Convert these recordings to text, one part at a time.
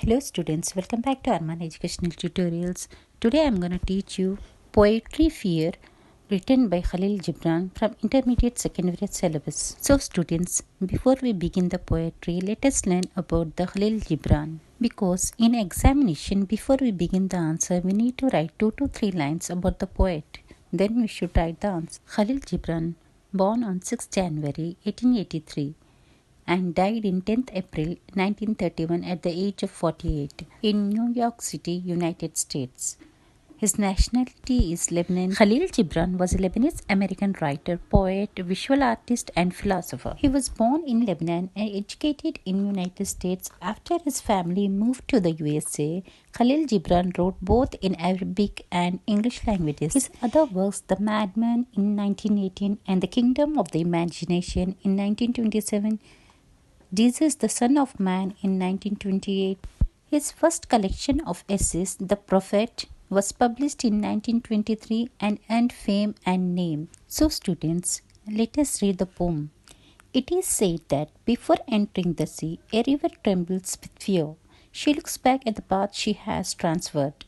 Hello students, welcome back to Arman Educational Tutorials. Today I am going to teach you Poetry Fear written by Khalil Gibran from Intermediate Secondary Syllabus. So students, before we begin the poetry, let us learn about the Khalil Gibran. Because in examination, before we begin the answer, we need to write 2 to 3 lines about the poet. Then we should write the answer. Khalil Gibran, born on 6 January 1883. And died in 10th April 1931 at the age of 48 in New York City, United States. His nationality is Lebanese. Khalil Gibran was a Lebanese-American writer, poet, visual artist and philosopher. He was born in Lebanon and educated in United States. After his family moved to the USA, Khalil Gibran wrote both in Arabic and English languages. His other works, The Madman in 1918 and The Kingdom of the Imagination in 1927, Jesus, the Son of Man in 1928. His first collection of essays, The Prophet, was published in 1923 and earned fame and name. So students, let us read the poem. It is said that before entering the sea, a river trembles with fear. She looks back at the path she has transferred.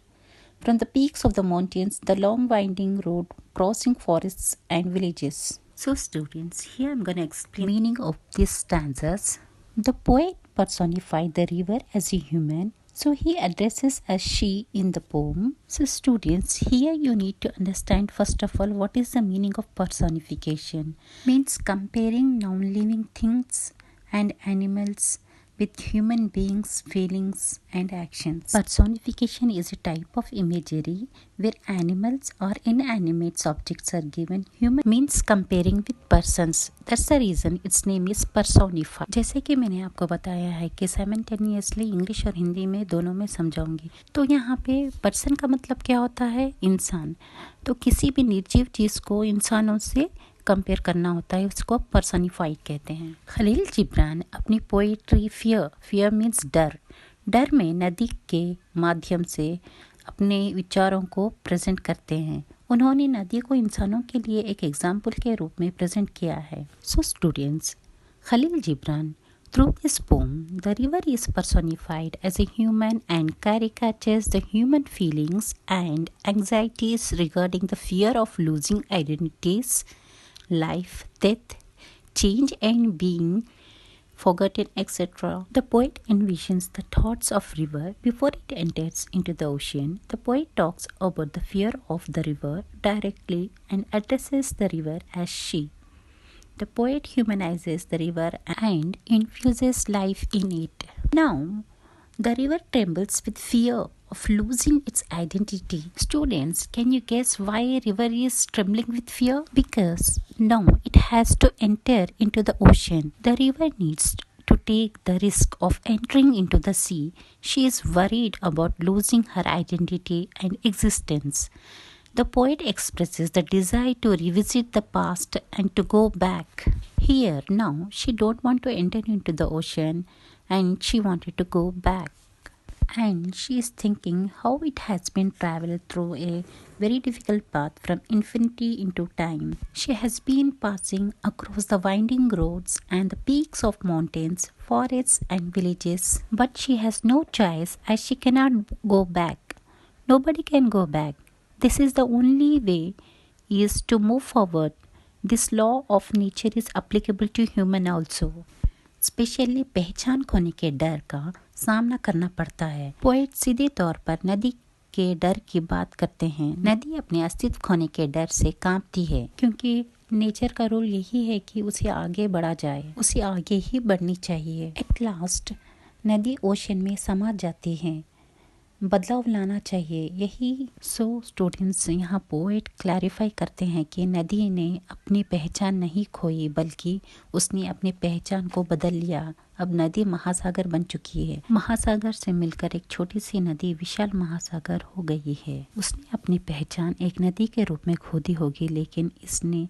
From the peaks of the mountains, the long winding road crossing forests and villages. So students, here I am going to explain the meaning of these stanzas. The poet personified the river as a human, so he addresses as she in the poem. So students, here you need to understand first of all what is the meaning of personification. Means comparing non-living things and animals with human beings' feelings and actions. Personification is a type of imagery where animals or inanimate objects are given human means comparing with persons. That's the reason its name is personified. जैसे कि मैंने आपको बताया है कि simultaneously English और हिंदी में दोनों में समझाऊंगी. तो यहाँ पे पर्सन का मतलब क्या होता है? इंसान. तो किसी भी निर्जीव चीज़ को इंसानों से कंपेयर करना होता है, उसको पर्सनिफाइड कहते हैं. खलील जिब्रान अपनी पोइट्री फियर मीन्स डर में नदी के माध्यम से अपने विचारों को प्रेजेंट करते हैं. उन्होंने नदी को इंसानों के लिए एक एग्जाम्पल के रूप में प्रेजेंट किया है. So students, Khalil Gibran through this poem, the river is personified as a human and caricatures the human feelings and anxieties regarding the fear of losing identities, life, death, change and being forgotten, etc. The poet envisions the thoughts of river before it enters into the ocean. The poet talks about the fear of the river directly and addresses the river as she. The poet humanizes the river and infuses life in it. Now, the river trembles with fear of losing its identity. Students, can you guess why a river is trembling with fear? Because now it has to enter into the ocean. The river needs to take the risk of entering into the sea. She is worried about losing her identity and existence. The poet expresses the desire to revisit the past and to go back. Here, now, she don't want to enter into the ocean and she wanted to go back. And she is thinking how it has been traveled through a very difficult path from infinity into time. She has been passing across the winding roads and the peaks of mountains, forests and villages. But she has no choice as she cannot go back. Nobody can go back. This is the only way is to move forward. This law of nature is applicable to human also. Specially पहचान खोने के डर का सामना करना पड़ता है. Poet सीधे तौर पर नदी के डर की बात करते हैं. नदी अपने अस्तित्व खोने के डर से कांपती है क्योंकि नेचर का रूल यही है कि उसे आगे बढ़ा जाए, उसे आगे ही बढ़नी चाहिए. एट लास्ट नदी ओशन में समा जाती है. बदलाव लाना चाहिए, यही. सो स्टूडेंट्स, यहाँ पोएट क्लैरिफाई करते हैं कि नदी ने अपनी पहचान नहीं खोई बल्कि उसने अपनी पहचान को बदल लिया. अब नदी महासागर बन चुकी है. महासागर से मिलकर एक छोटी सी नदी विशाल महासागर हो गई है. उसने अपनी पहचान एक नदी के रूप में खोदी होगी, लेकिन इसने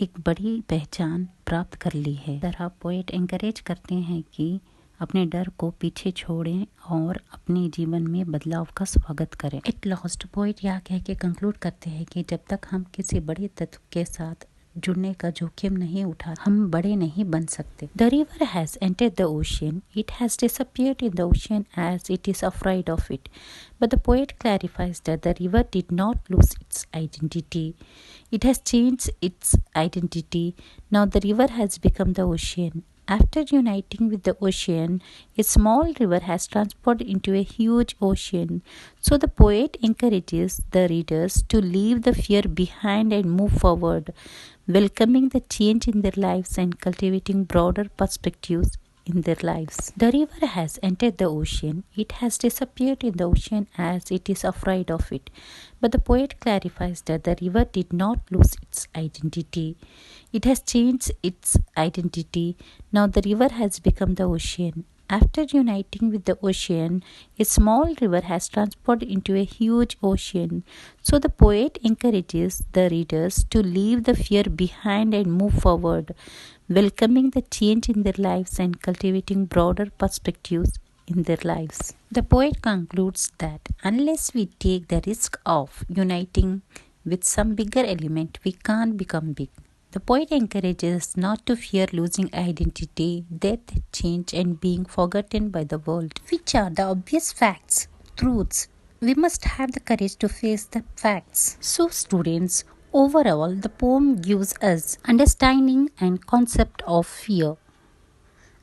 एक बड़ी पहचान प्राप्त कर ली है. तरह पोएट एनकरेज करते हैं कि अपने डर को पीछे छोड़ें और अपने जीवन में बदलाव का स्वागत करें. एट लास्ट पोएट यह कह के कंक्लूड करते हैं कि जब तक हम किसी बड़े तत्व के साथ जुड़ने का जोखिम नहीं उठा हम बड़े नहीं बन सकते. The river has entered the ocean. It has disappeared in the ocean as it is afraid of it. But the poet clarifies that the river did not lose its identity. It has changed its identity. Now the river has become the ocean. After uniting with the ocean, a small river has transformed into a huge ocean. So the poet encourages the readers to leave the fear behind and move forward, welcoming the change in their lives and cultivating broader perspectives in their lives. The river has entered the ocean. It has disappeared in the ocean as it is afraid of it. But the poet clarifies that the river did not lose its identity. It has changed its identity. Now the river has become the ocean. After uniting with the ocean, a small river has transformed into a huge ocean. So the poet encourages the readers to leave the fear behind and move forward, welcoming the change in their lives and cultivating broader perspectives in their lives. The poet concludes that unless we take the risk of uniting with some bigger element, we can't become big. The poet encourages us not to fear losing identity, death, change, and being forgotten by the world. Which are the obvious facts, truths? We must have the courage to face the facts. So, students, overall, the poem gives us understanding and concept of fear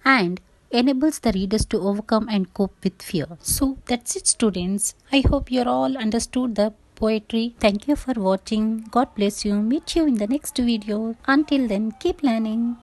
and enables the readers to overcome and cope with fear. So that's it, students. I hope you all understood the poetry. Thank you for watching. God bless you. Meet you in the next video. Until then, keep learning.